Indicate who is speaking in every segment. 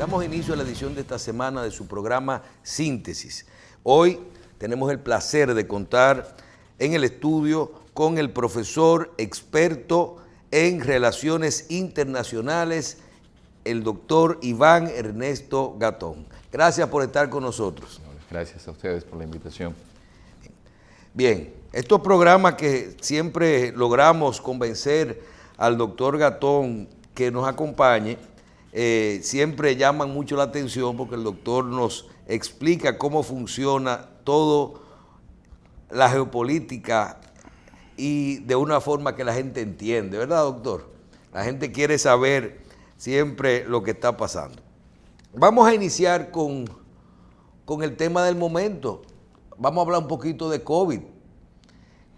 Speaker 1: Damos inicio a la edición de esta semana de su programa Síntesis. Hoy tenemos el placer de contar en el estudio con el profesor experto en relaciones internacionales, el doctor Iván Ernesto Gatón. Gracias por estar con nosotros.
Speaker 2: Gracias a ustedes por la invitación.
Speaker 1: Bien, estos programas que siempre logramos convencer al doctor Gatón que nos acompañe, siempre llaman mucho la atención porque el doctor nos explica cómo funciona todo la geopolítica y de una forma que la gente entiende, ¿verdad, doctor? La gente quiere saber siempre lo que está pasando. Vamos a iniciar con el tema del momento. Vamos a hablar un poquito de COVID.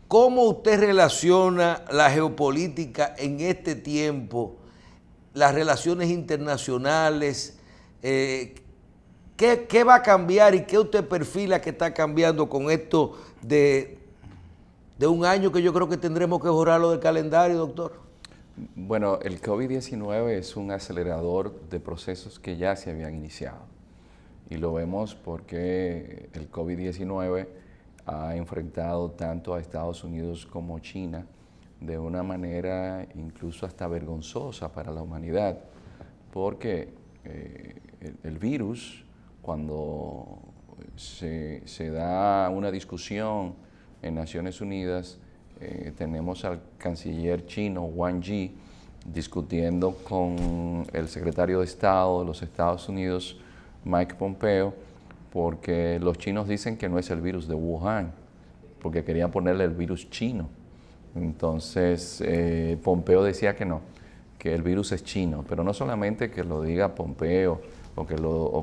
Speaker 1: ¿Cómo usted relaciona la geopolítica en este tiempo, las relaciones internacionales? ¿Qué va a cambiar y qué usted perfila que está cambiando con esto de un año que yo creo que tendremos que borrarlo del calendario, doctor?
Speaker 2: Bueno, el COVID-19 es un acelerador de procesos que ya se habían iniciado. Y lo vemos porque el COVID-19 ha enfrentado tanto a Estados Unidos como China de una manera incluso hasta vergonzosa para la humanidad, porque el virus, cuando se da una discusión en Naciones Unidas, tenemos al canciller chino Wang Yi discutiendo con el secretario de Estado de los Estados Unidos, Mike Pompeo, porque los chinos dicen que no es el virus de Wuhan, porque querían ponerle el virus chino. Entonces, Pompeo decía que no, que el virus es chino, pero no solamente que lo diga Pompeo o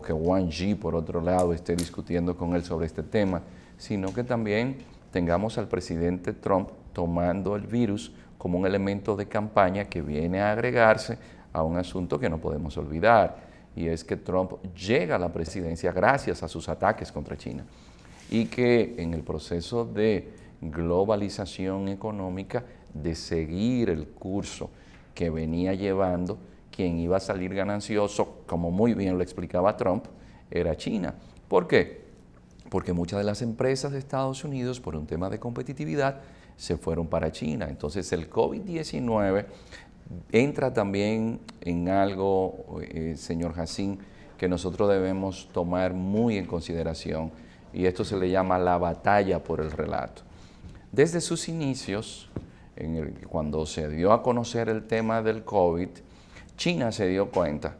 Speaker 2: que Wang Yi, por otro lado, esté discutiendo con él sobre este tema, sino que también tengamos al presidente Trump tomando el virus como un elemento de campaña que viene a agregarse a un asunto que no podemos olvidar, y es que Trump llega a la presidencia gracias a sus ataques contra China, y que en el proceso de globalización económica, de seguir el curso que venía llevando, quien iba a salir ganancioso, como muy bien lo explicaba Trump, era China. ¿Por qué? Porque muchas de las empresas de Estados Unidos, por un tema de competitividad, se fueron para China. Entonces el COVID-19 entra también en algo, señor Jacín, que nosotros debemos tomar muy en consideración, y esto se le llama la batalla por el relato. Desde sus inicios, cuando se dio a conocer el tema del COVID, China se dio cuenta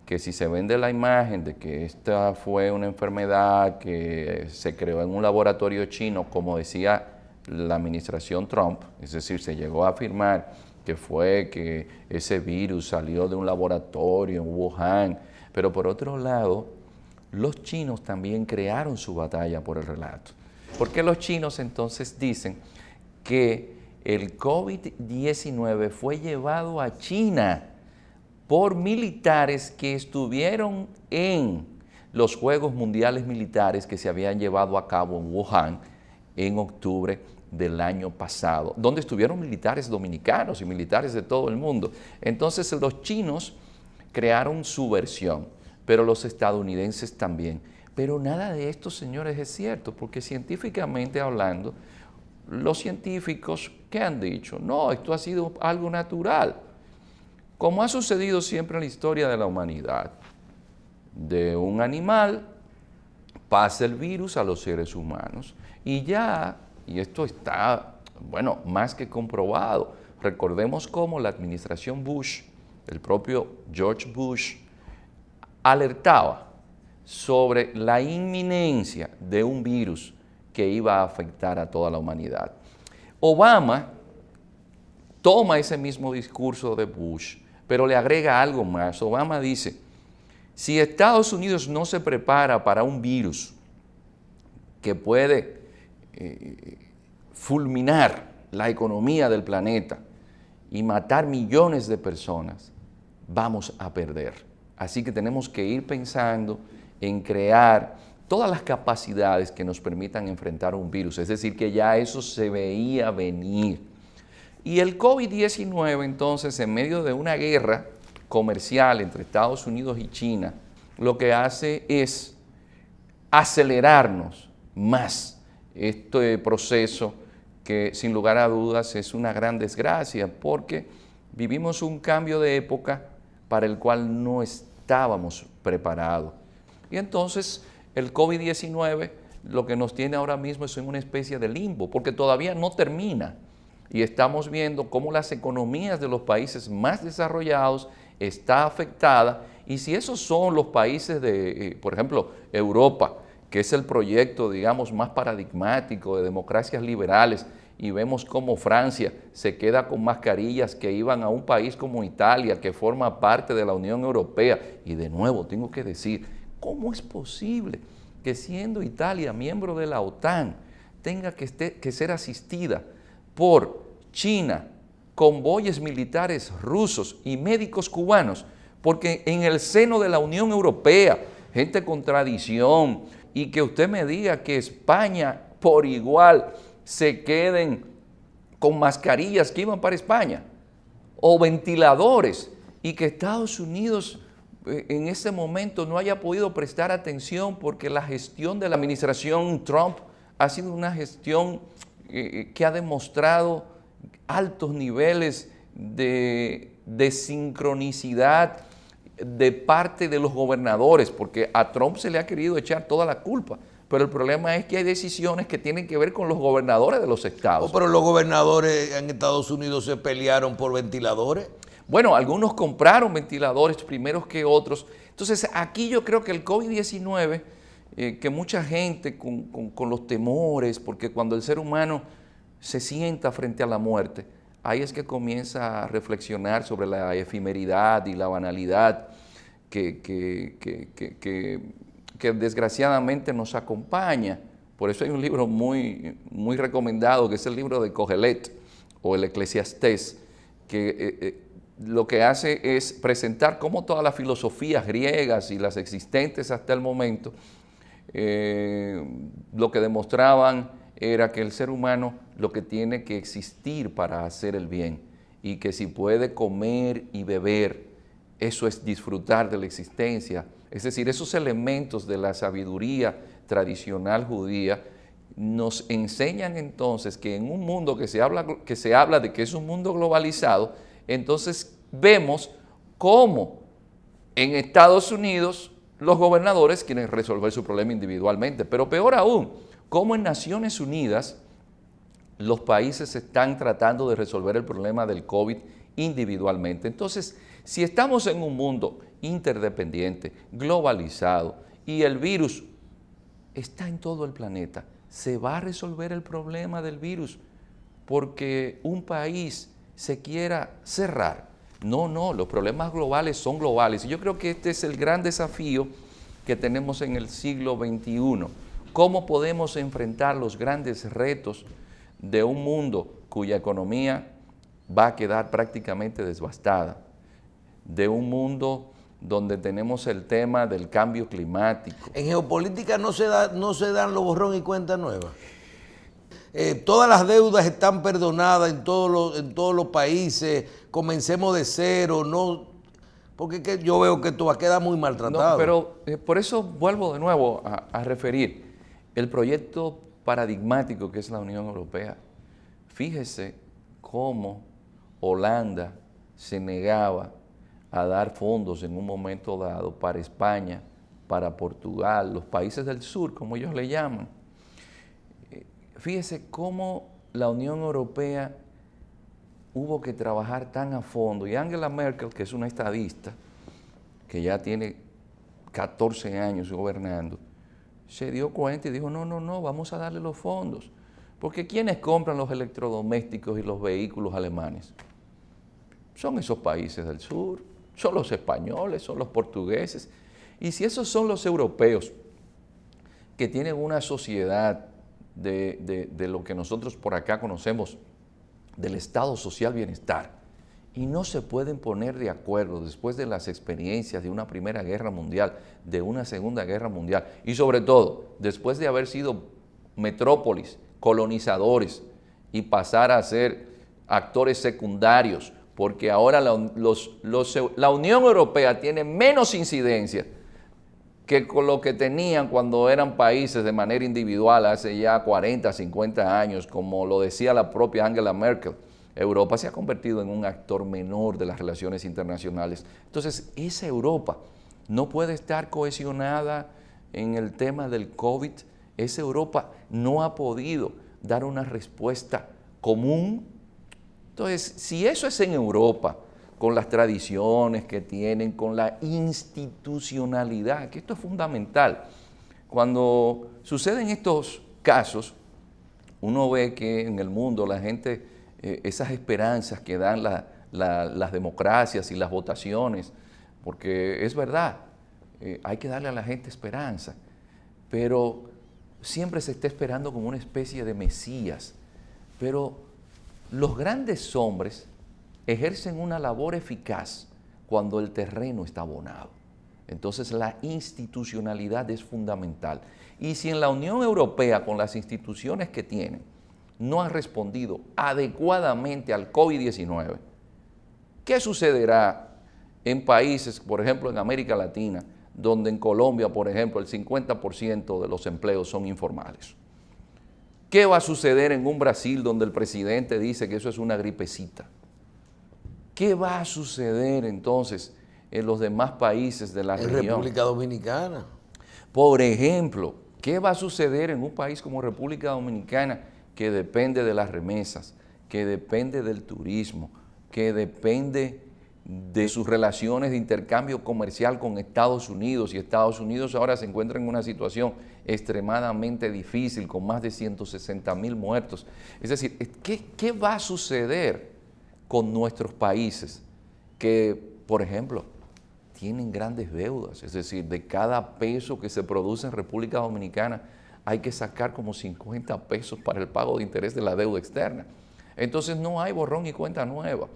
Speaker 2: que si se vende la imagen de que esta fue una enfermedad que se creó en un laboratorio chino, como decía la administración Trump, es decir, se llegó a afirmar que ese virus salió de un laboratorio en Wuhan, pero por otro lado, los chinos también crearon su batalla por el relato. Porque los chinos entonces dicen que el COVID-19 fue llevado a China por militares que estuvieron en los Juegos Mundiales Militares que se habían llevado a cabo en Wuhan en octubre del año pasado, donde estuvieron militares dominicanos y militares de todo el mundo. Entonces los chinos crearon su versión, pero los estadounidenses también. Pero nada de esto, señores, es cierto, porque científicamente hablando, los científicos, ¿qué han dicho? No, esto ha sido algo natural. Como ha sucedido siempre en la historia de la humanidad, de un animal pasa el virus a los seres humanos y ya, y esto está, bueno, más que comprobado. Recordemos cómo la administración Bush, el propio George Bush, alertaba sobre la inminencia de un virus que iba a afectar a toda la humanidad. Obama toma ese mismo discurso de Bush, pero le agrega algo más. Obama dice, si Estados Unidos no se prepara para un virus que puede fulminar la economía del planeta y matar millones de personas, vamos a perder. Así que tenemos que ir pensando en crear todas las capacidades que nos permitan enfrentar un virus, es decir, que ya eso se veía venir. Y el COVID-19, entonces, en medio de una guerra comercial entre Estados Unidos y China, lo que hace es acelerarnos más este proceso que sin lugar a dudas es una gran desgracia porque vivimos un cambio de época para el cual no estábamos preparados. Y entonces el COVID-19 lo que nos tiene ahora mismo es en una especie de limbo porque todavía no termina y estamos viendo cómo las economías de los países más desarrollados está afectada y si esos son los países de, por ejemplo, Europa, que es el proyecto, digamos, más paradigmático de democracias liberales, y vemos cómo Francia se queda con mascarillas que iban a un país como Italia, que forma parte de la Unión Europea. Y de nuevo, tengo que decir, ¿cómo es posible que siendo Italia miembro de la OTAN tenga que ser asistida por China, convoyes militares rusos y médicos cubanos? Porque en el seno de la Unión Europea, gente con tradición, y que usted me diga que España por igual se queden con mascarillas que iban para España o ventiladores y que Estados Unidos en ese momento no haya podido prestar atención porque la gestión de la administración Trump ha sido una gestión que ha demostrado altos niveles de sincronicidad de parte de los gobernadores, porque a Trump se le ha querido echar toda la culpa, pero el problema es que hay decisiones que tienen que ver con los gobernadores de los estados.
Speaker 1: Pero los gobernadores en Estados Unidos se pelearon por ventiladores.
Speaker 2: Bueno, algunos compraron ventiladores primeros que otros. Entonces, aquí yo creo que el COVID-19, que mucha gente con los temores, porque cuando el ser humano se sienta frente a la muerte, ahí es que comienza a reflexionar sobre la efemeridad y la banalidad que desgraciadamente nos acompaña. Por eso hay un libro muy recomendado, que es el libro de Kohelet, o el Eclesiastés, que lo que hace es presentar cómo todas las filosofías griegas y las existentes hasta el momento, lo que demostraban era que el ser humano lo que tiene que existir para hacer el bien y que si puede comer y beber, eso es disfrutar de la existencia. Es decir, esos elementos de la sabiduría tradicional judía nos enseñan entonces que en un mundo que se habla de que es un mundo globalizado, entonces vemos cómo en Estados Unidos los gobernadores quieren resolver su problema individualmente, pero peor aún, cómo en Naciones Unidas los países están tratando de resolver el problema del COVID individualmente. Entonces, si estamos en un mundo interdependiente, globalizado, y el virus está en todo el planeta, ¿se va a resolver el problema del virus porque un país se quiera cerrar? No, los problemas globales son globales. Y yo creo que este es el gran desafío que tenemos en el siglo XXI. ¿Cómo podemos enfrentar los grandes retos de un mundo cuya economía va a quedar prácticamente devastada? De un mundo donde tenemos el tema del cambio climático.
Speaker 1: En geopolítica no se dan los borrón y cuenta nueva. Todas las deudas están perdonadas en todos los países, comencemos de cero, no, porque yo veo que esto va a quedar muy maltratado.
Speaker 2: No, pero por eso vuelvo de nuevo a referir el proyecto paradigmático que es la Unión Europea. Fíjese cómo Holanda se negaba a dar fondos en un momento dado para España, para Portugal, los países del sur, como ellos le llaman. Fíjese cómo la Unión Europea hubo que trabajar tan a fondo, y Angela Merkel, que es una estadista, que ya tiene 14 años gobernando, se dio cuenta y dijo, no, vamos a darle los fondos, porque ¿quiénes compran los electrodomésticos y los vehículos alemanes? Son esos países del sur, son los españoles, son los portugueses, y si esos son los europeos, que tienen una sociedad de lo que nosotros por acá conocemos del Estado Social Bienestar, y no se pueden poner de acuerdo después de las experiencias de una Primera Guerra Mundial, de una Segunda Guerra Mundial, y sobre todo, después de haber sido metrópolis, colonizadores, y pasar a ser actores secundarios, porque ahora la Unión Europea tiene menos incidencia que con lo que tenían cuando eran países de manera individual hace ya 40, 50 años, como lo decía la propia Angela Merkel. Europa se ha convertido en un actor menor de las relaciones internacionales. Entonces, esa Europa no puede estar cohesionada en el tema del COVID. Esa Europa no ha podido dar una respuesta común. Entonces, si eso es en Europa, con las tradiciones que tienen, con la institucionalidad, que esto es fundamental. Cuando suceden estos casos, uno ve que en el mundo la gente, esas esperanzas que dan las democracias y las votaciones, porque es verdad, hay que darle a la gente esperanza, pero siempre se está esperando como una especie de mesías. Pero los grandes hombres ejercen una labor eficaz cuando el terreno está abonado. Entonces la institucionalidad es fundamental. Y si en la Unión Europea, con las instituciones que tienen, no han respondido adecuadamente al COVID-19, ¿qué sucederá en países, por ejemplo, en América Latina, donde en Colombia, por ejemplo, el 50% de los empleos son informales? ¿Qué va a suceder en un Brasil donde el presidente dice que eso es una gripecita? ¿Qué va a suceder entonces en los demás países de la región?
Speaker 1: En República Dominicana.
Speaker 2: Por ejemplo, ¿qué va a suceder en un país como República Dominicana que depende de las remesas, que depende del turismo, que depende de sus relaciones de intercambio comercial con Estados Unidos? Y Estados Unidos ahora se encuentra en una situación extremadamente difícil, con más de 160,000 muertos. Es decir, ¿qué va a suceder con nuestros países que, por ejemplo, tienen grandes deudas? Es decir, de cada peso que se produce en República Dominicana hay que sacar como 50 pesos para el pago de interés de la deuda externa. Entonces no hay borrón y cuenta nueva.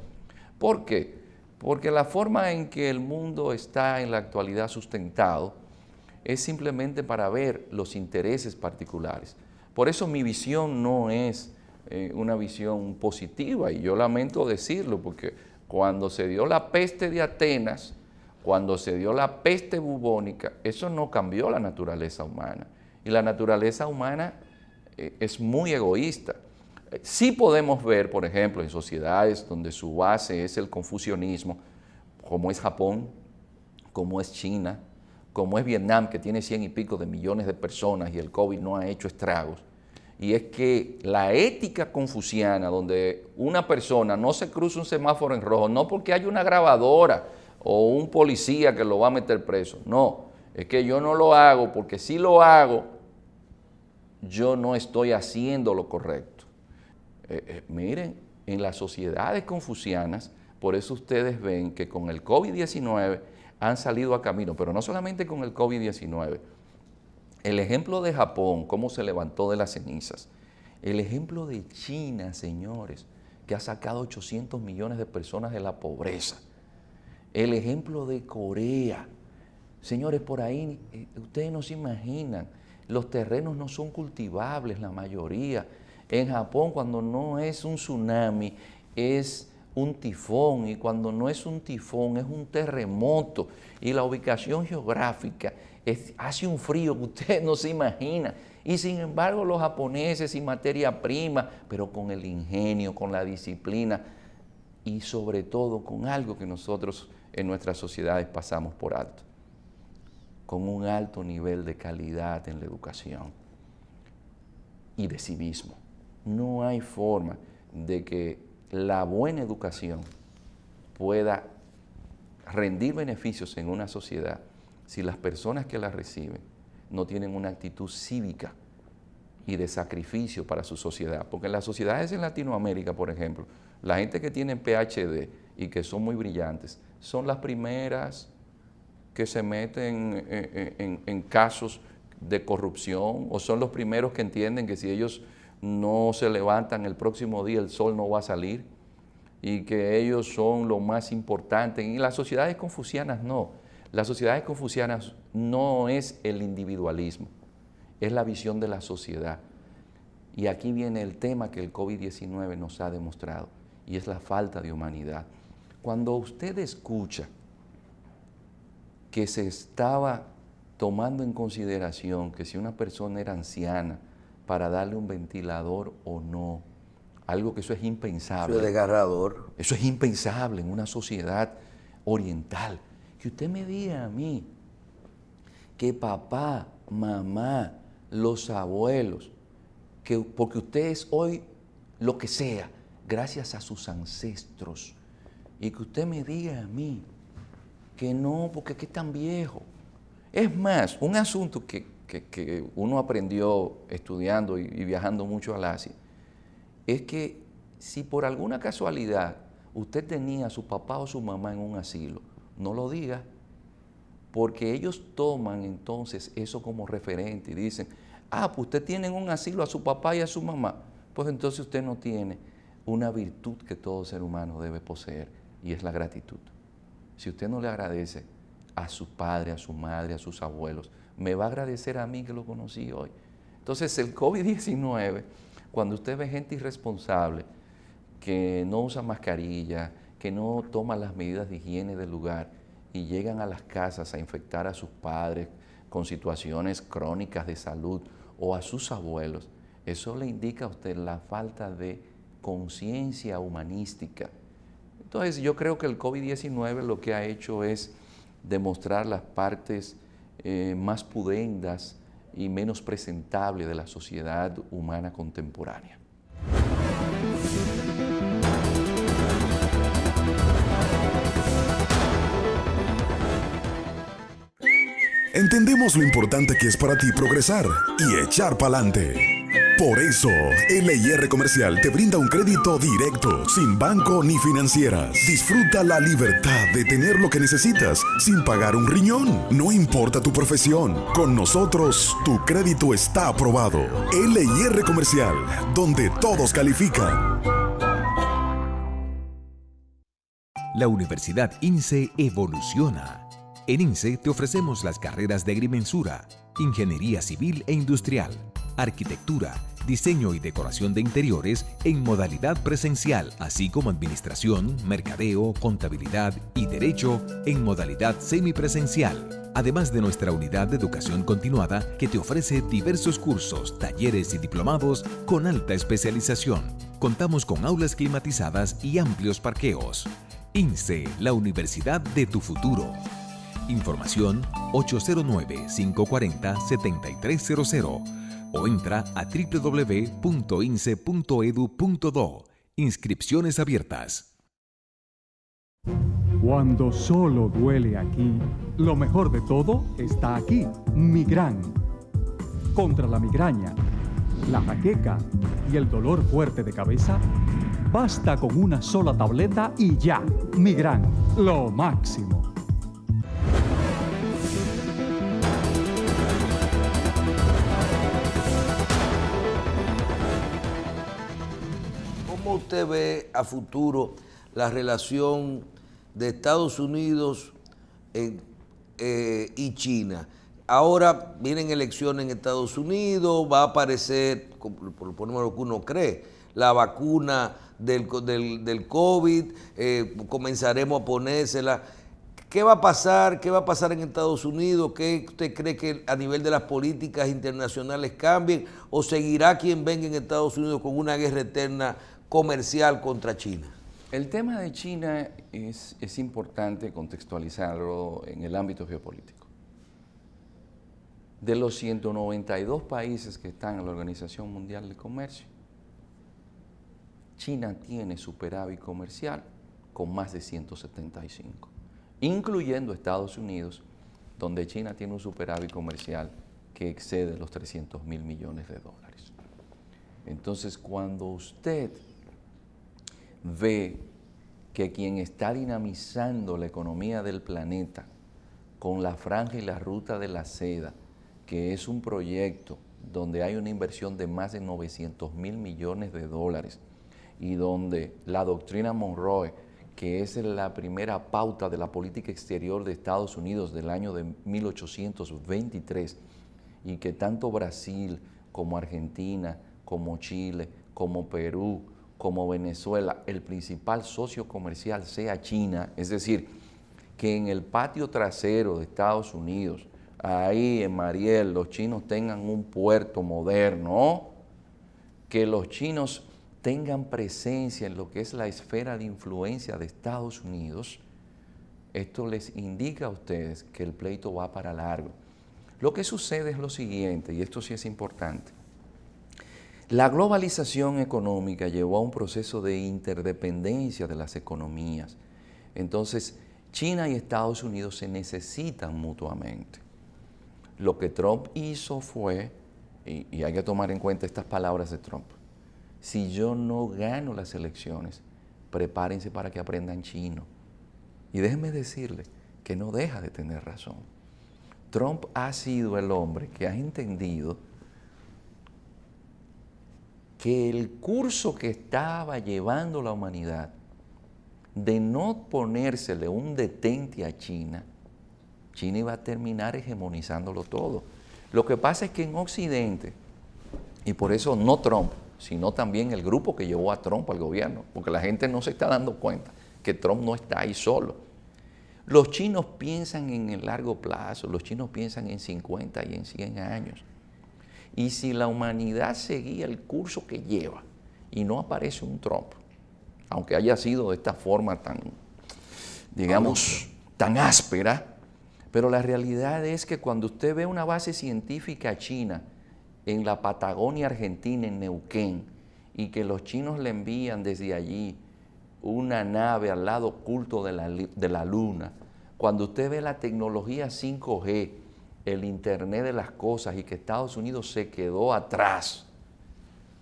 Speaker 2: ¿Por qué? Porque la forma en que el mundo está en la actualidad sustentado es simplemente para ver los intereses particulares. Por eso mi visión no es una visión positiva, y yo lamento decirlo, porque cuando se dio la peste de Atenas, cuando se dio la peste bubónica, eso no cambió la naturaleza humana. Y la naturaleza humana es muy egoísta. Sí podemos ver, por ejemplo, en sociedades donde su base es el confucianismo, como es Japón, como es China, como es Vietnam, que tiene 100 y pico de millones de personas y el COVID no ha hecho estragos. Y es que la ética confuciana, donde una persona no se cruza un semáforo en rojo, no porque haya una grabadora o un policía que lo va a meter preso, no, es que yo no lo hago porque si lo hago, yo no estoy haciendo lo correcto. Miren, en las sociedades confucianas, por eso ustedes ven que con el COVID-19 han salido a camino, pero no solamente con el COVID-19. El ejemplo de Japón, cómo se levantó de las cenizas. El ejemplo de China, señores, que ha sacado 800 millones de personas de la pobreza. El ejemplo de Corea. Señores, por ahí ustedes no se imaginan, los terrenos no son cultivables la mayoría. En Japón, cuando no es un tsunami, es un tifón, y cuando no es un tifón, es un terremoto, y la ubicación geográfica hace un frío que usted no se imagina, y sin embargo los japoneses sin materia prima, pero con el ingenio, con la disciplina, y sobre todo con algo que nosotros en nuestras sociedades pasamos por alto, con un alto nivel de calidad en la educación y de civismo. No hay forma de que la buena educación pueda rendir beneficios en una sociedad si las personas que la reciben no tienen una actitud cívica y de sacrificio para su sociedad. Porque en las sociedades en Latinoamérica, por ejemplo, la gente que tiene PhD y que son muy brillantes, son las primeras que se meten en casos de corrupción, o son los primeros que entienden que si ellos no se levantan el próximo día, el sol no va a salir, y que ellos son lo más importante. Y las sociedades confucianas no. Las sociedades confucianas no es el individualismo, es la visión de la sociedad. Y aquí viene el tema que el COVID-19 nos ha demostrado, y es la falta de humanidad. Cuando usted escucha que se estaba tomando en consideración que si una persona era anciana, para darle un ventilador o no, algo que eso es impensable.
Speaker 1: Eso es desgarrador.
Speaker 2: Eso es impensable en una sociedad oriental. Que usted me diga a mí que papá, mamá, los abuelos, que porque usted es hoy lo que sea, gracias a sus ancestros, y que usted me diga a mí que no, porque es que es tan viejo. Es más, un asunto que uno aprendió estudiando y viajando mucho al Asia, es que si por alguna casualidad usted tenía a su papá o su mamá en un asilo, no lo diga, porque ellos toman entonces eso como referente y dicen, ah, pues usted tiene en un asilo a su papá y a su mamá, pues entonces usted no tiene una virtud que todo ser humano debe poseer, y es la gratitud. Si usted no le agradece a su padre, a su madre, a sus abuelos, me va a agradecer a mí que lo conocí hoy. Entonces el COVID-19, cuando usted ve gente irresponsable, que no usa mascarilla, que no toma las medidas de higiene del lugar y llegan a las casas a infectar a sus padres con situaciones crónicas de salud o a sus abuelos, eso le indica a usted la falta de conciencia humanística. Entonces yo creo que el COVID-19 lo que ha hecho es demostrar las partes más pudendas y menos presentables de la sociedad humana contemporánea.
Speaker 3: Entendemos lo importante que es para ti progresar y echar pa'lante. Por eso, LIR Comercial te brinda un crédito directo, sin banco ni financieras. Disfruta la libertad de tener lo que necesitas sin pagar un riñón. No importa tu profesión, con nosotros tu crédito está aprobado. LIR Comercial, donde todos califican.
Speaker 4: La Universidad INSE evoluciona. En INSE te ofrecemos las carreras de agrimensura, ingeniería civil e industrial, arquitectura, diseño y decoración de interiores en modalidad presencial, así como administración, mercadeo, contabilidad y derecho en modalidad semipresencial. Además de nuestra unidad de educación continuada que te ofrece diversos cursos, talleres y diplomados con alta especialización. Contamos con aulas climatizadas y amplios parqueos. INSE, la universidad de tu futuro. Información 809-540-7300 o entra a www.inse.edu.do. Inscripciones abiertas.
Speaker 5: Cuando solo duele aquí, lo mejor de todo está aquí. Migran. Contra la migraña, la jaqueca y el dolor fuerte de cabeza, basta con una sola tableta y ya. Migran, lo máximo.
Speaker 1: ¿Cómo usted ve a futuro la relación de Estados Unidos y China? Ahora vienen elecciones en Estados Unidos, va a aparecer, por lo que uno cree, la vacuna del COVID, comenzaremos a ponérsela. ¿Qué va a pasar? ¿Qué va a pasar en Estados Unidos? ¿Qué usted cree que a nivel de las políticas internacionales cambien? ¿O seguirá quien venga en Estados Unidos con una guerra eterna comercial contra China?
Speaker 2: El tema de China es importante contextualizarlo en el ámbito geopolítico. De los 192 países que están en la Organización Mundial de Comercio, China tiene superávit comercial con más de 175, incluyendo Estados Unidos, donde China tiene un superávit comercial que excede los 300.000 millones de dólares. Entonces, cuando usted ve que quien está dinamizando la economía del planeta con la Franja y la Ruta de la Seda, que es un proyecto donde hay una inversión de más de 900.000 millones de dólares y donde la doctrina Monroe, que es la primera pauta de la política exterior de Estados Unidos del año de 1823, y que tanto Brasil como Argentina, como Chile, como Perú, como Venezuela, el principal socio comercial sea China, es decir, que en el patio trasero de Estados Unidos ahí en Mariel los chinos tengan un puerto moderno, que los chinos tengan presencia en lo que es la esfera de influencia de Estados Unidos, esto les indica a ustedes que el pleito va para largo. Lo que sucede es lo siguiente, y esto sí es importante. La globalización económica llevó a un proceso de interdependencia de las economías. Entonces, China y Estados Unidos se necesitan mutuamente. Lo que Trump hizo fue, y hay que tomar en cuenta estas palabras de Trump, si yo no gano las elecciones, prepárense para que aprendan chino. Y déjenme decirle que no deja de tener razón. Trump ha sido el hombre que ha entendido que el curso que estaba llevando la humanidad de no ponérsele un detente a China, China iba a terminar hegemonizándolo todo. Lo que pasa es que en Occidente, y por eso no Trump, sino también el grupo que llevó a Trump al gobierno, porque la gente no se está dando cuenta que Trump no está ahí solo. Los chinos piensan en el largo plazo, los chinos piensan en 50 y en 100 años. Y si la humanidad seguía el curso que lleva y no aparece un Trump, aunque haya sido de esta forma tan, digamos, tan áspera, pero la realidad es que cuando usted ve una base científica china en la Patagonia Argentina, en Neuquén, y que los chinos le envían desde allí una nave al lado oculto de la Luna, cuando usted ve la tecnología 5G, el Internet de las cosas, y que Estados Unidos se quedó atrás,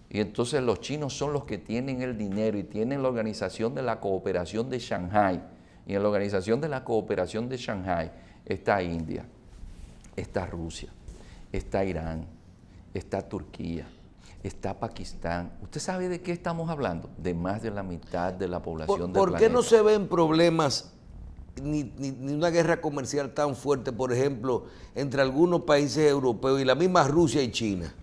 Speaker 2: y entonces los chinos son los que tienen el dinero y tienen la Organización de la Cooperación de Shanghái, y en la Organización de la Cooperación de Shanghái está India, está Rusia, está Irán, está Turquía, está Pakistán. ¿Usted sabe de qué estamos hablando? De más de la mitad de la población del planeta.
Speaker 1: ¿Por qué no se ven problemas ni una guerra comercial tan fuerte, por ejemplo, entre algunos países europeos y la misma Rusia y China?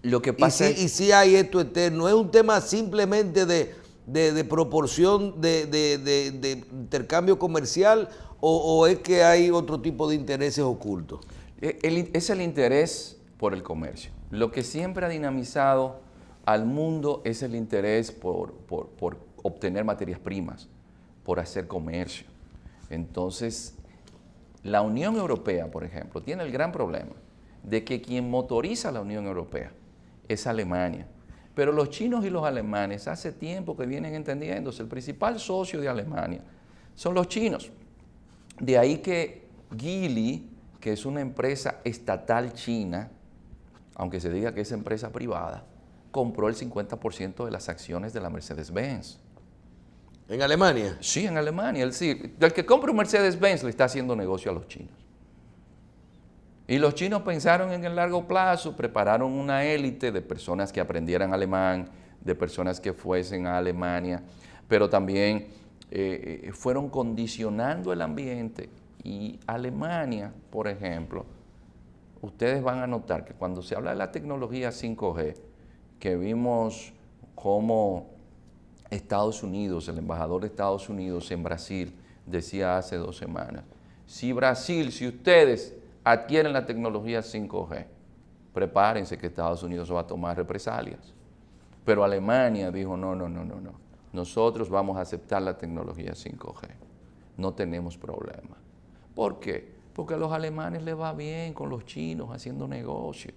Speaker 2: Lo que pasa
Speaker 1: y si hay esto eterno, ¿es un tema simplemente de proporción de intercambio comercial o es que hay otro tipo de intereses ocultos?
Speaker 2: Es el interés por el comercio. Lo que siempre ha dinamizado al mundo es el interés por obtener materias primas, por hacer comercio. Entonces, la Unión Europea, por ejemplo, tiene el gran problema de que quien motoriza la Unión Europea es Alemania. Pero los chinos y los alemanes hace tiempo que vienen entendiéndose. El principal socio de Alemania son los chinos. De ahí que Geely, que es una empresa estatal china, aunque se diga que es empresa privada, compró el 50% de las acciones de la Mercedes-Benz.
Speaker 1: ¿En Alemania?
Speaker 2: Sí, en Alemania. El que compra un Mercedes-Benz le está haciendo negocio a los chinos. Y los chinos pensaron en el largo plazo, prepararon una élite de personas que aprendieran alemán, de personas que fuesen a Alemania, pero también fueron condicionando el ambiente. Y Alemania, por ejemplo, ustedes van a notar que cuando se habla de la tecnología 5G, que vimos cómo Estados Unidos, el embajador de Estados Unidos en Brasil, decía hace 2 semanas, si ustedes adquieren la tecnología 5G, prepárense que Estados Unidos va a tomar represalias. Pero Alemania dijo, no, nosotros vamos a aceptar la tecnología 5G, no tenemos problema. ¿Por qué? Porque a los alemanes les va bien con los chinos haciendo negocio.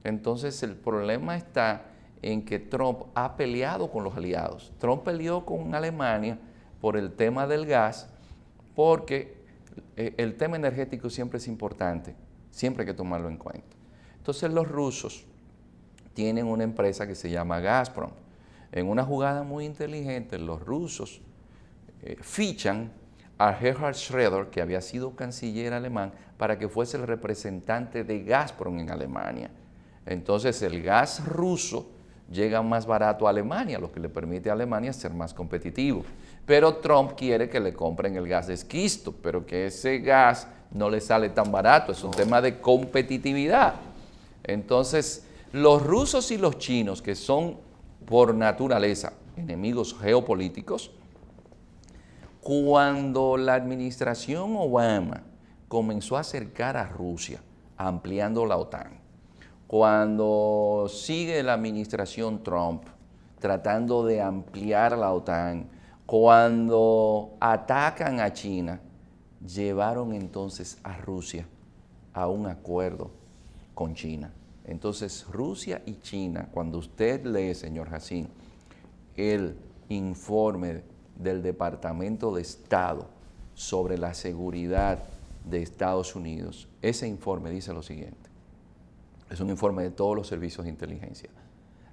Speaker 2: Entonces el problema está en que Trump ha peleado con los aliados. Trump peleó con Alemania por el tema del gas, porque el tema energético siempre es importante, siempre hay que tomarlo en cuenta. Entonces los rusos tienen una empresa que se llama Gazprom. En una jugada muy inteligente, los rusos fichan a Gerhard Schröder, que había sido canciller alemán, para que fuese el representante de Gazprom en Alemania. Entonces el gas ruso llega más barato a Alemania, lo que le permite a Alemania ser más competitivo. Pero Trump quiere que le compren el gas de esquisto, pero que ese gas no le sale tan barato, es un tema de competitividad. Entonces, los rusos y los chinos, que son por naturaleza enemigos geopolíticos, cuando la administración Obama comenzó a acercar a Rusia, ampliando la OTAN. Cuando sigue la administración Trump tratando de ampliar la OTAN, cuando atacan a China, llevaron entonces a Rusia a un acuerdo con China. Entonces, Rusia y China, cuando usted lee, señor Jacín, el informe del Departamento de Estado sobre la seguridad de Estados Unidos, ese informe dice lo siguiente, es un informe de todos los servicios de inteligencia.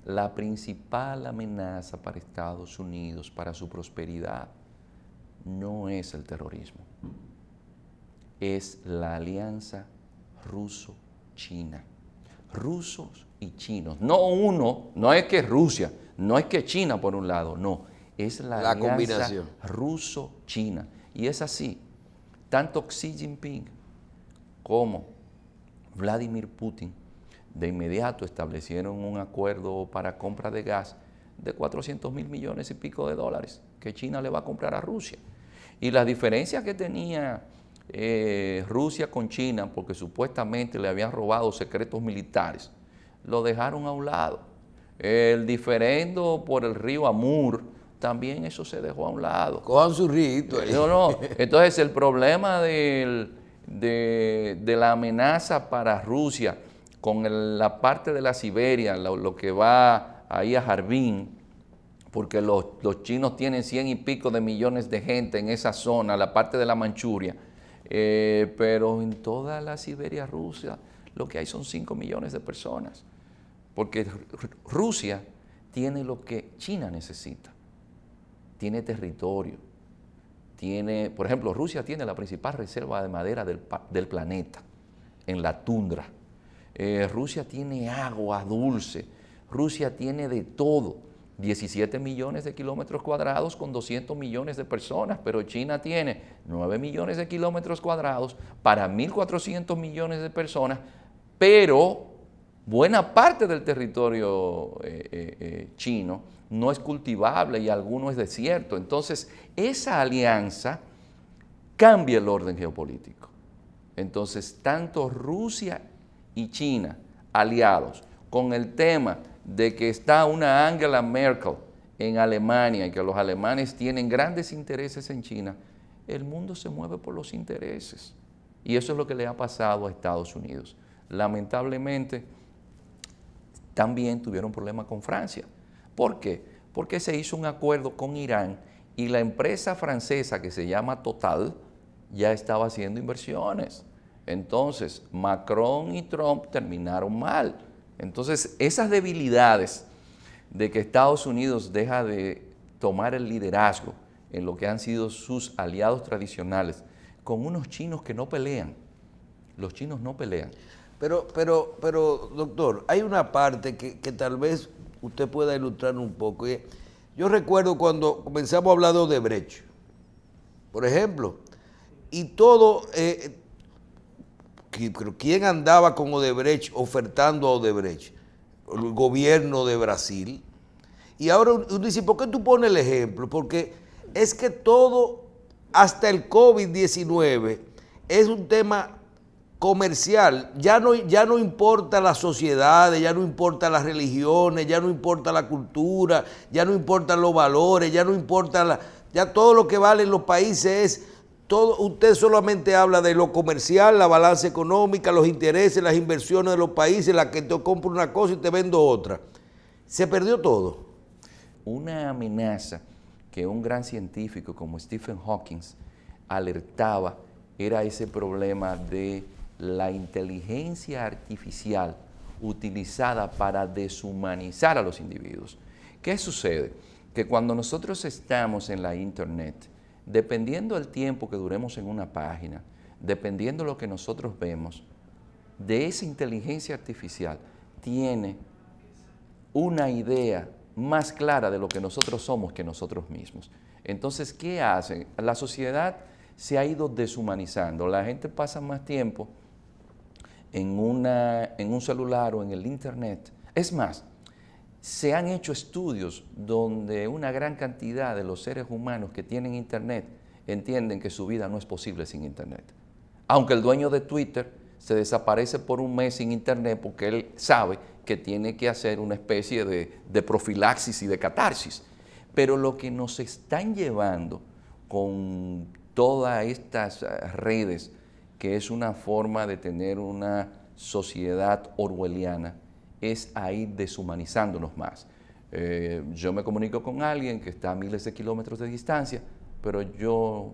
Speaker 2: La principal amenaza para Estados Unidos, para su prosperidad, no es el terrorismo, es la alianza ruso-china. Rusos y chinos, no uno, no es que Rusia, no es que China por un lado, no, es la alianza
Speaker 1: combinación
Speaker 2: ruso-china. Y es así, tanto Xi Jinping como Vladimir Putin de inmediato establecieron un acuerdo para compra de gas de 400.000 millones y pico de dólares que China le va a comprar a Rusia. Y la diferencia que tenía Rusia con China, porque supuestamente le habían robado secretos militares, lo dejaron a un lado. El diferendo por el río Amur, también eso se dejó a un lado.
Speaker 1: Cojan su rito ahí.
Speaker 2: No. Entonces el problema de la amenaza para Rusia con la parte de la Siberia, lo que va ahí a Harbin, porque los chinos tienen 100 y pico de millones de gente en esa zona, la parte de la Manchuria, pero en toda la Siberia rusa lo que hay son 5 millones de personas, porque Rusia tiene lo que China necesita, tiene territorio, por ejemplo, Rusia tiene la principal reserva de madera del planeta, en la tundra. Rusia tiene agua dulce, Rusia tiene de todo, 17 millones de kilómetros cuadrados con 200 millones de personas, pero China tiene 9 millones de kilómetros cuadrados para 1.400 millones de personas, pero buena parte del territorio chino no es cultivable y alguno es desierto. Entonces, esa alianza cambia el orden geopolítico. Entonces, tanto Rusia y China, aliados, con el tema de que está una Angela Merkel en Alemania y que los alemanes tienen grandes intereses en China, el mundo se mueve por los intereses. Y eso es lo que le ha pasado a Estados Unidos. Lamentablemente, también tuvieron problemas con Francia. ¿Por qué? Porque se hizo un acuerdo con Irán y la empresa francesa que se llama Total ya estaba haciendo inversiones. Entonces, Macron y Trump terminaron mal. Entonces, esas debilidades de que Estados Unidos deja de tomar el liderazgo en lo que han sido sus aliados tradicionales, con unos chinos que no pelean. Los chinos no pelean.
Speaker 1: Pero, doctor, hay una parte que tal vez usted pueda ilustrar un poco. Yo recuerdo cuando comenzamos a hablar de Odebrecht, por ejemplo, y todo... ¿Quién andaba con Odebrecht ofertando a Odebrecht? El gobierno de Brasil. Y ahora uno dice, ¿por qué tú pones el ejemplo? Porque es que todo, hasta el COVID-19, es un tema comercial. Ya no importa las sociedades, ya no importa las religiones, ya no importa la cultura, ya no importan los valores, ya no importa ya todo lo que vale en los países es... usted solamente habla de lo comercial, la balanza económica, los intereses, las inversiones de los países, la que te compro una cosa y te vendo otra. Se perdió todo.
Speaker 2: Una amenaza que un gran científico como Stephen Hawking alertaba era ese problema de la inteligencia artificial utilizada para deshumanizar a los individuos. ¿Qué sucede? Que cuando nosotros estamos en la Internet, dependiendo del tiempo que duremos en una página, dependiendo de lo que nosotros vemos, de esa inteligencia artificial tiene una idea más clara de lo que nosotros somos que nosotros mismos. Entonces, ¿qué hacen? La sociedad se ha ido deshumanizando. La gente pasa más tiempo en un celular o en el Internet. Es más, se han hecho estudios donde una gran cantidad de los seres humanos que tienen Internet entienden que su vida no es posible sin Internet. Aunque el dueño de Twitter se desaparece por un mes sin internet porque él sabe que tiene que hacer una especie de profilaxis y de catarsis. Pero lo que nos están llevando con todas estas redes, que es una forma de tener una sociedad orwelliana, es a ir deshumanizándonos más. Yo me comunico con alguien que está a miles de kilómetros de distancia, pero yo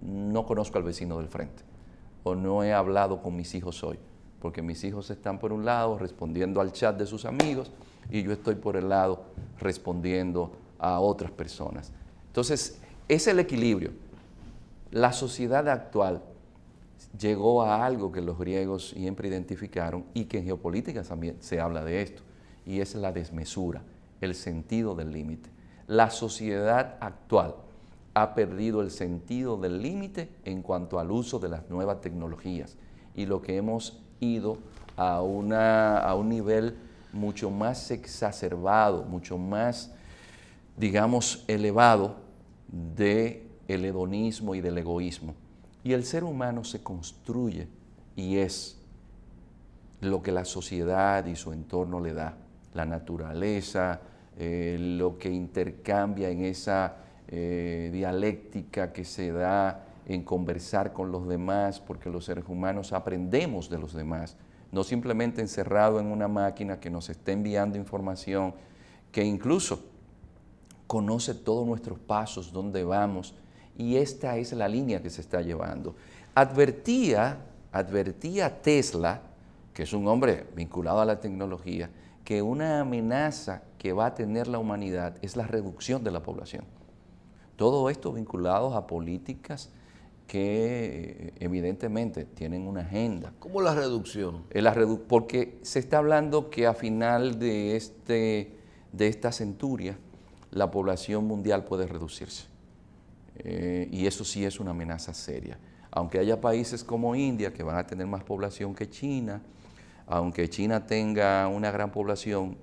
Speaker 2: no conozco al vecino del frente, o no he hablado con mis hijos hoy, porque mis hijos están por un lado respondiendo al chat de sus amigos y yo estoy por el lado respondiendo a otras personas. Entonces, es el equilibrio. La sociedad actual llegó a algo que los griegos siempre identificaron y que en geopolítica también se habla de esto, y es la desmesura, el sentido del límite. La sociedad actual ha perdido el sentido del límite en cuanto al uso de las nuevas tecnologías, y lo que hemos ido a un nivel mucho más exacerbado, mucho más, digamos, elevado del hedonismo y del egoísmo. Y el ser humano se construye y es lo que la sociedad y su entorno le da, la naturaleza, lo que intercambia en esa dialéctica que se da en conversar con los demás, porque los seres humanos aprendemos de los demás, no simplemente encerrado en una máquina que nos está enviando información, que incluso conoce todos nuestros pasos, dónde vamos, y esta es la línea que se está llevando. Advertía Tesla, que es un hombre vinculado a la tecnología, que una amenaza que va a tener la humanidad es la reducción de la población. Todo esto vinculado a políticas que evidentemente tienen una agenda.
Speaker 1: ¿Cómo la reducción?
Speaker 2: Porque se está hablando que a final de esta centuria la población mundial puede reducirse. Y eso sí es una amenaza seria. Aunque haya países como India que van a tener más población que China, aunque China tenga una gran población,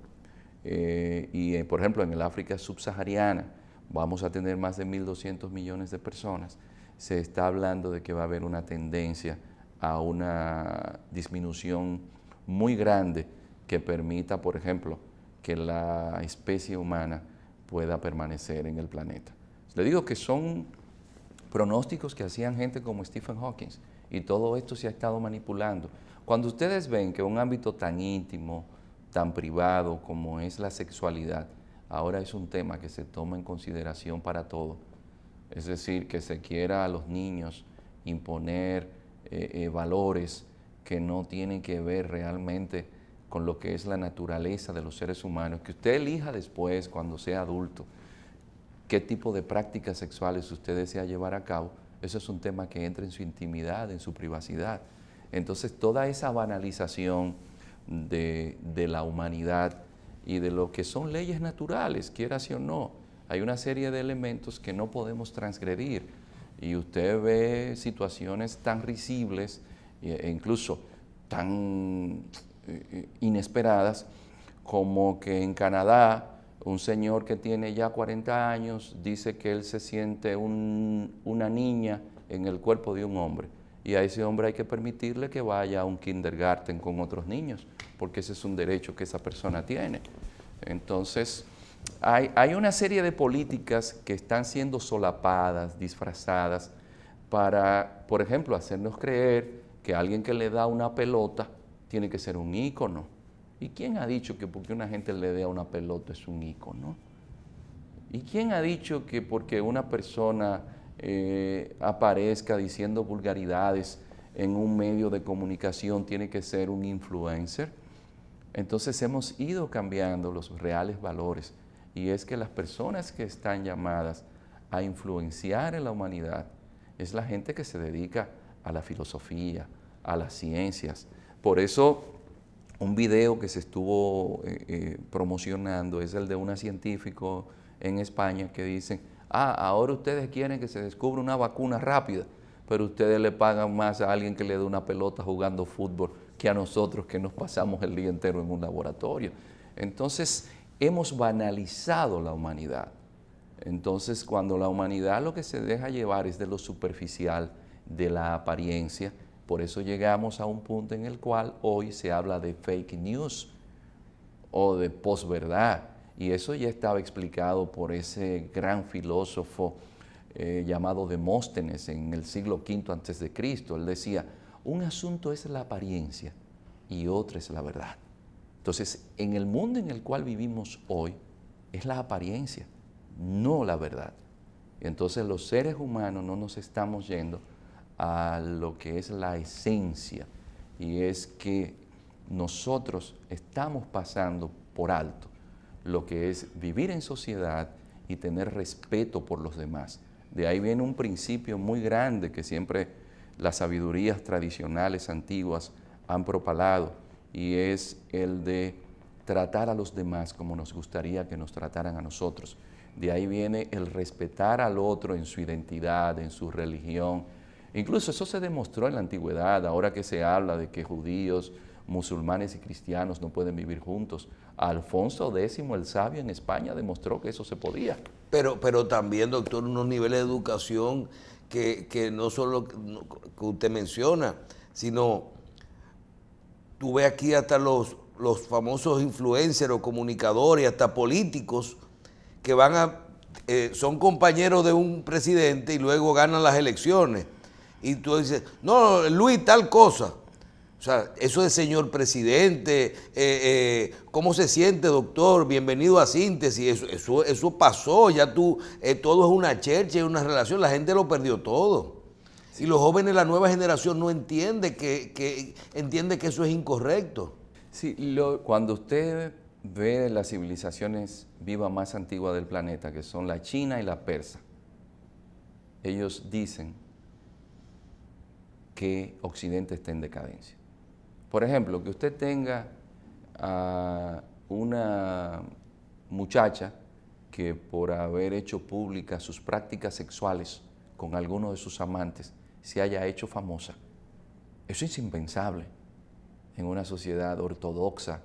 Speaker 2: por ejemplo en el África subsahariana vamos a tener más de 1.200 millones de personas, se está hablando de que va a haber una tendencia a una disminución muy grande que permita, por ejemplo, que la especie humana pueda permanecer en el planeta. Le digo que son pronósticos que hacían gente como Stephen Hawking, y todo esto se ha estado manipulando. Cuando ustedes ven que un ámbito tan íntimo, tan privado como es la sexualidad, ahora es un tema que se toma en consideración para todo, es decir, que se quiera a los niños imponer valores que no tienen que ver realmente con lo que es la naturaleza de los seres humanos, que usted elija después, cuando sea adulto, qué tipo de prácticas sexuales usted desea llevar a cabo. Eso es un tema que entra en su intimidad, en su privacidad. Entonces, toda esa banalización de la humanidad y de lo que son leyes naturales, quiera sí o no, hay una serie de elementos que no podemos transgredir. Y usted ve situaciones tan risibles e incluso tan inesperadas como que en Canadá un señor que tiene ya 40 años dice que él se siente una niña en el cuerpo de un hombre, y a ese hombre hay que permitirle que vaya a un kindergarten con otros niños, porque ese es un derecho que esa persona tiene. Entonces, hay una serie de políticas que están siendo solapadas, disfrazadas, para, por ejemplo, hacernos creer que alguien que le da una pelota tiene que ser un ícono. ¿Y quién ha dicho que porque una gente le dé a una pelota es un ícono? ¿Y quién ha dicho que porque una persona aparezca diciendo vulgaridades en un medio de comunicación tiene que ser un influencer? Entonces hemos ido cambiando los reales valores, y es que las personas que están llamadas a influenciar en la humanidad es la gente que se dedica a la filosofía, a las ciencias. Por eso un video que se estuvo promocionando es el de una científica en España que dicen: ahora ustedes quieren que se descubra una vacuna rápida, pero ustedes le pagan más a alguien que le dé una pelota jugando fútbol que a nosotros que nos pasamos el día entero en un laboratorio. Entonces, hemos banalizado la humanidad. Entonces, cuando la humanidad lo que se deja llevar es de lo superficial, de la apariencia, Por eso llegamos a un punto en el cual hoy se habla de fake news o de posverdad. Y eso ya estaba explicado por ese gran filósofo llamado Demóstenes en el siglo V a.C. Él decía, un asunto es la apariencia y otro es la verdad. Entonces, en el mundo en el cual vivimos hoy, es la apariencia, no la verdad. Y entonces los seres humanos no nos estamos yendo a lo que es la esencia, y es que nosotros estamos pasando por alto lo que es vivir en sociedad y tener respeto por los demás. De ahí viene un principio muy grande que siempre las sabidurías tradicionales antiguas han propalado, y es el de tratar a los demás como nos gustaría que nos trataran a nosotros. De ahí viene el respetar al otro en su identidad, en su religión. Incluso eso se demostró en la antigüedad, ahora que se habla de que judíos, musulmanes y cristianos no pueden vivir juntos. Alfonso X el Sabio en España demostró que eso se podía.
Speaker 1: Pero también, doctor, unos niveles de educación que no solo que usted menciona, sino tú ves aquí hasta los famosos influencers o comunicadores, hasta políticos, que son compañeros de un presidente y luego ganan las elecciones. Y tú dices, no, Luis, tal cosa. O sea, eso de señor presidente, ¿cómo se siente, doctor? Bienvenido a Síntesis. Eso pasó, ya todo es una chercha, es una relación, la gente lo perdió todo. Sí. Y los jóvenes, la nueva generación no entiende que eso es incorrecto.
Speaker 2: Sí, cuando usted ve las civilizaciones vivas más antiguas del planeta, que son la China y la Persa, ellos dicen que Occidente está en decadencia. Por ejemplo, que usted tenga a una muchacha que por haber hecho públicas sus prácticas sexuales con alguno de sus amantes se haya hecho famosa. Eso es impensable en una sociedad ortodoxa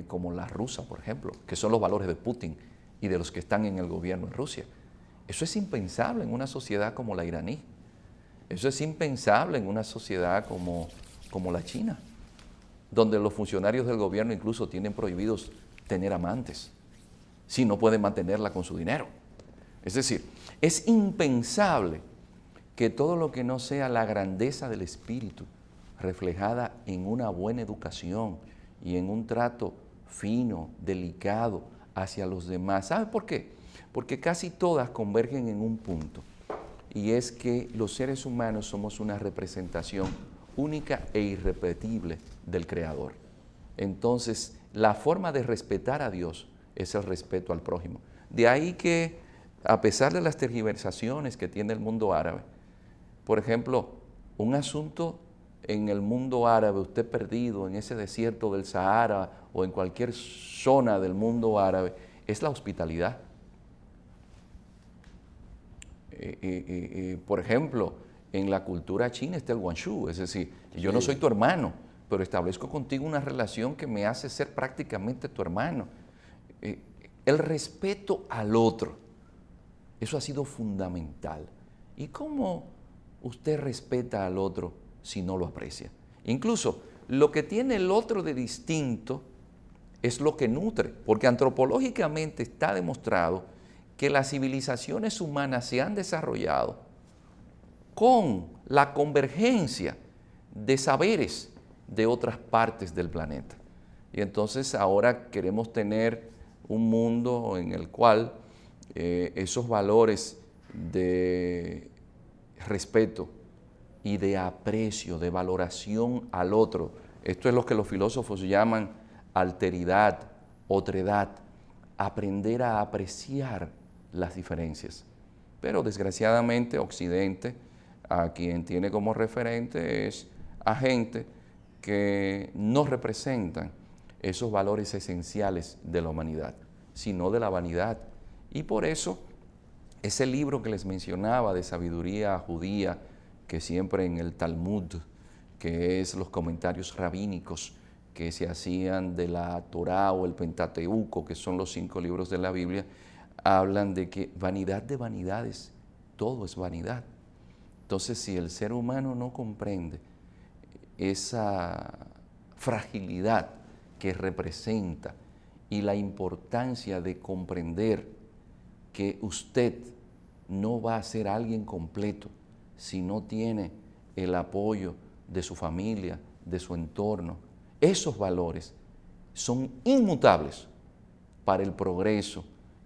Speaker 2: como la rusa, por ejemplo, que son los valores de Putin y de los que están en el gobierno en Rusia. Eso es impensable en una sociedad como la iraní. Eso es impensable en una sociedad como la China, donde los funcionarios del gobierno incluso tienen prohibidos tener amantes, si no pueden mantenerla con su dinero. Es decir, es impensable que todo lo que no sea la grandeza del espíritu, reflejada en una buena educación y en un trato fino, delicado hacia los demás. ¿Sabe por qué? Porque casi todas convergen en un punto, y es que los seres humanos somos una representación única e irrepetible del Creador. Entonces, la forma de respetar a Dios es el respeto al prójimo. De ahí que, a pesar de las tergiversaciones que tiene el mundo árabe, por ejemplo, un asunto en el mundo árabe, usted perdido en ese desierto del Sahara o en cualquier zona del mundo árabe, es la hospitalidad. Por ejemplo, en la cultura china está el guanshu, es decir, yo no soy tu hermano, pero establezco contigo una relación que me hace ser prácticamente tu hermano. El respeto al otro, eso ha sido fundamental. ¿Y cómo usted respeta al otro si no lo aprecia? Incluso lo que tiene el otro de distinto es lo que nutre, porque antropológicamente está demostrado que las civilizaciones humanas se han desarrollado con la convergencia de saberes de otras partes del planeta. Y entonces ahora queremos tener un mundo en el cual esos valores de respeto y de aprecio, de valoración al otro, esto es lo que los filósofos llaman alteridad, otredad, aprender a apreciar las diferencias. Pero desgraciadamente Occidente, a quien tiene como referente es a gente que no representan esos valores esenciales de la humanidad, sino de la vanidad. Y por eso, ese libro que les mencionaba de sabiduría judía, que siempre en el Talmud, que es los comentarios rabínicos que se hacían de la Torá o el Pentateuco, que son los 5 libros de la Biblia, hablan de que vanidad de vanidades, todo es vanidad. Entonces, si el ser humano no comprende esa fragilidad que representa y la importancia de comprender que usted no va a ser alguien completo si no tiene el apoyo de su familia, de su entorno. Esos valores son inmutables para el progreso,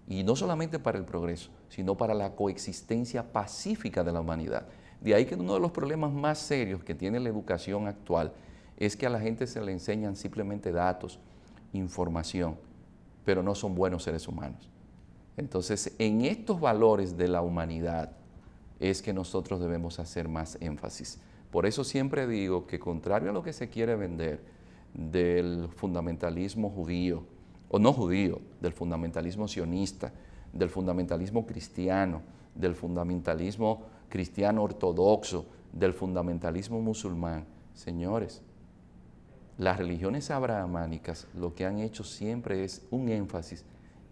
Speaker 2: y no solamente para el progreso, sino para la coexistencia pacífica de la humanidad. De ahí que uno de los problemas más serios que tiene la educación actual es que a la gente se le enseñan simplemente datos, información, pero no son buenos seres humanos. Entonces, en estos valores de la humanidad es que nosotros debemos hacer más énfasis. Por eso siempre digo que, contrario a lo que se quiere vender del fundamentalismo judío, o no judío, del fundamentalismo sionista, del fundamentalismo cristiano, del fundamentalismo cristiano ortodoxo, del fundamentalismo musulmán, señores, las religiones abrahamánicas lo que han hecho siempre es un énfasis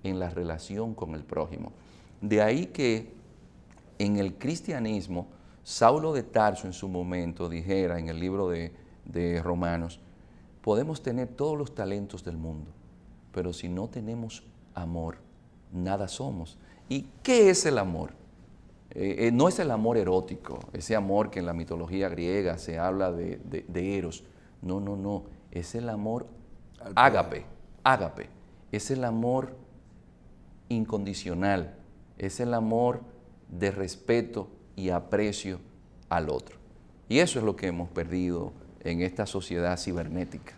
Speaker 2: en la relación con el prójimo. De ahí que en el cristianismo, Saulo de Tarso en su momento dijera en el libro de Romanos, podemos tener todos los talentos del mundo, pero si no tenemos amor, nada somos. ¿Y qué es el amor? No es el amor erótico, ese amor que en la mitología griega se habla de Eros. No, no, no. Es el amor ágape, ágape. Es el amor incondicional. Es el amor de respeto y aprecio al otro. Y eso es lo que hemos perdido en esta sociedad cibernética.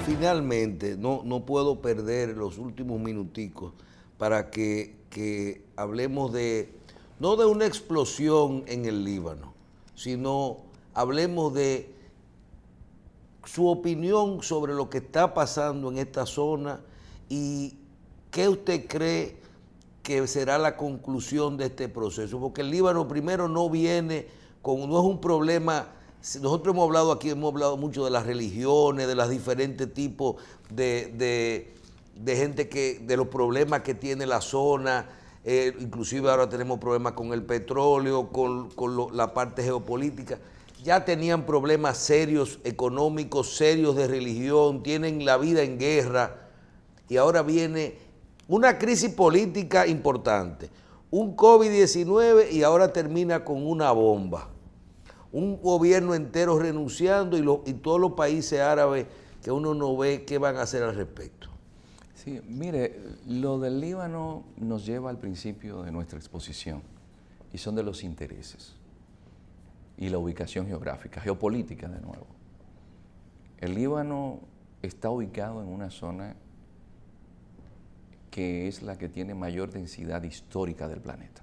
Speaker 1: Finalmente, no puedo perder los últimos minuticos para que hablemos no de una explosión en el Líbano, sino hablemos de su opinión sobre lo que está pasando en esta zona y qué usted cree que será la conclusión de este proceso, porque el Líbano primero no es un problema. Nosotros hemos hablado mucho de las religiones, de los diferentes tipos de gente de los problemas que tiene la zona, inclusive ahora tenemos problemas con el petróleo, con la parte geopolítica. Ya tenían problemas serios económicos, serios de religión, tienen la vida en guerra y ahora viene una crisis política importante, un COVID-19 y ahora termina con una bomba. Un gobierno entero renunciando y todos los países árabes que uno no ve qué van a hacer al respecto.
Speaker 2: Sí, mire, lo del Líbano nos lleva al principio de nuestra exposición y son de los intereses y la ubicación geográfica, geopolítica de nuevo. El Líbano está ubicado en una zona que es la que tiene mayor densidad histórica del planeta.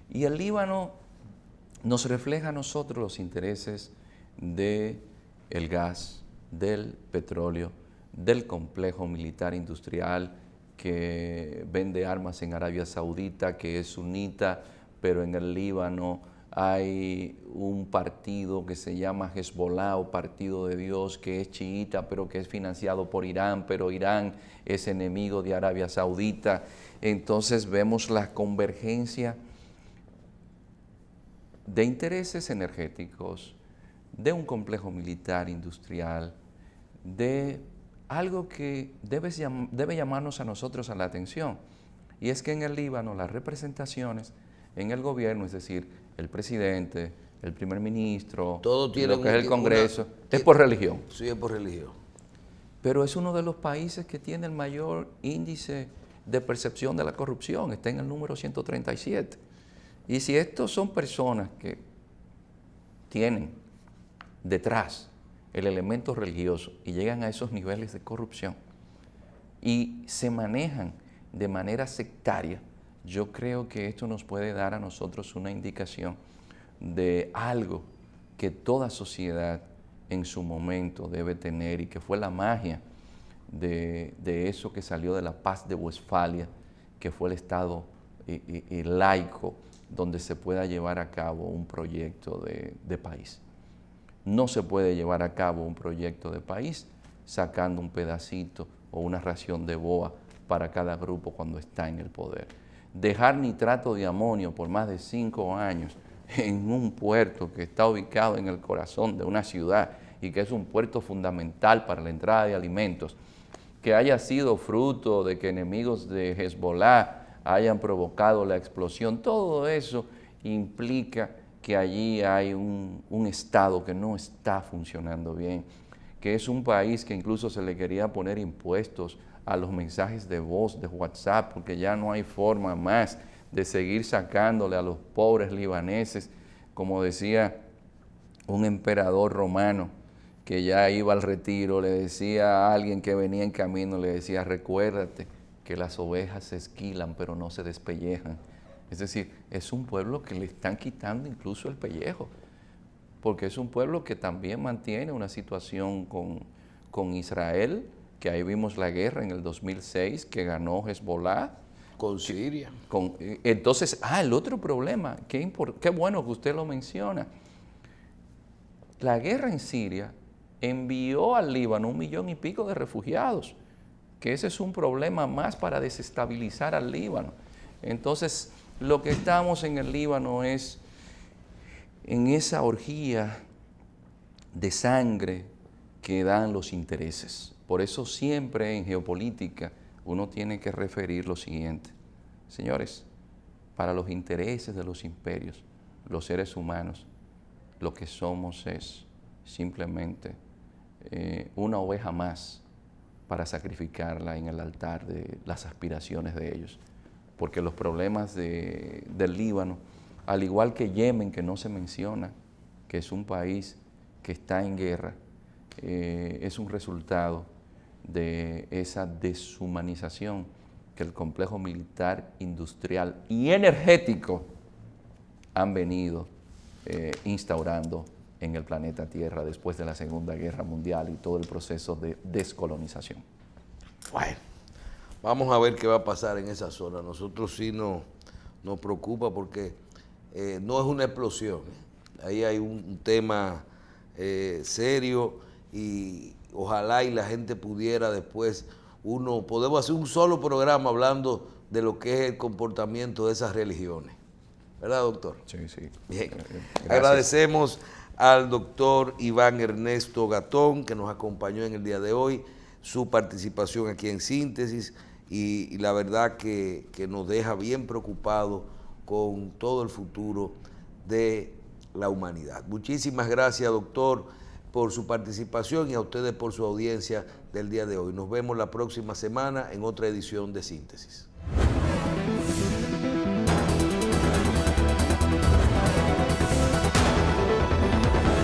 Speaker 2: Y el Líbano nos refleja a nosotros los intereses del gas, del petróleo, del complejo militar industrial que vende armas en Arabia Saudita, que es sunita, pero en el Líbano hay un partido que se llama Hezbollah o Partido de Dios, que es chiita, pero que es financiado por Irán, pero Irán es enemigo de Arabia Saudita. Entonces vemos la convergencia de intereses energéticos, de un complejo militar industrial, de algo que debe llamarnos a nosotros a la atención. Y es que en el Líbano las representaciones en el gobierno, es decir, el presidente, el primer ministro, lo que es el Congreso, es por religión.
Speaker 1: Sí, es por religión.
Speaker 2: Pero es uno de los países que tiene el mayor índice de percepción de la corrupción, está en el número 137. Y si estos son personas que tienen detrás el elemento religioso y llegan a esos niveles de corrupción y se manejan de manera sectaria, yo creo que esto nos puede dar a nosotros una indicación de algo que toda sociedad en su momento debe tener y que fue la magia de eso que salió de la Paz de Westfalia, que fue el Estado laico, donde se pueda llevar a cabo un proyecto de país. No se puede llevar a cabo un proyecto de país sacando un pedacito o una ración de boa para cada grupo cuando está en el poder. dejar nitrato de amonio por más de 5 años en un puerto que está ubicado en el corazón de una ciudad y que es un puerto fundamental para la entrada de alimentos, que haya sido fruto de que enemigos de Hezbollah hayan provocado la explosión, todo eso implica que allí hay un Estado que no está funcionando bien, que es un país que incluso se le quería poner impuestos a los mensajes de voz de WhatsApp, porque ya no hay forma más de seguir sacándole a los pobres libaneses, como decía un emperador romano que ya iba al retiro, le decía a alguien que venía en camino, le decía, recuérdate que las ovejas se esquilan pero no se despellejan. Es decir, es un pueblo que le están quitando incluso el pellejo, porque es un pueblo que también mantiene una situación con Israel, que ahí vimos la guerra en el 2006 que ganó Hezbollah.
Speaker 1: Con Siria.
Speaker 2: Entonces, el otro problema, qué bueno que usted lo menciona. La guerra en Siria envió al Líbano 1 millón y pico de refugiados, que ese es un problema más para desestabilizar al Líbano. Entonces, lo que estamos en el Líbano es en esa orgía de sangre que dan los intereses. Por eso siempre en geopolítica uno tiene que referir lo siguiente. Señores, para los intereses de los imperios, los seres humanos, lo que somos es simplemente una oveja más para sacrificarla en el altar de las aspiraciones de ellos. Porque los problemas del Líbano, al igual que Yemen, que no se menciona, que es un país que está en guerra, es un resultado de esa deshumanización que el complejo militar, industrial y energético han venido instaurando en el planeta Tierra después de la Segunda Guerra Mundial y todo el proceso de descolonización.
Speaker 1: Bueno, vamos a ver qué va a pasar en esa zona. Nosotros sí nos preocupa porque no es una explosión. Ahí hay un tema serio y ojalá y la gente pudiera después, podemos hacer un solo programa hablando de lo que es el comportamiento de esas religiones. ¿Verdad, doctor?
Speaker 2: Sí, sí.
Speaker 1: Bien.
Speaker 2: Gracias.
Speaker 1: Agradecemos al doctor Iván Ernesto Gatón, que nos acompañó en el día de hoy, su participación aquí en Síntesis, y la verdad que nos deja bien preocupados con todo el futuro de la humanidad. Muchísimas gracias, doctor, por su participación y a ustedes por su audiencia del día de hoy. Nos vemos la próxima semana en otra edición de Síntesis.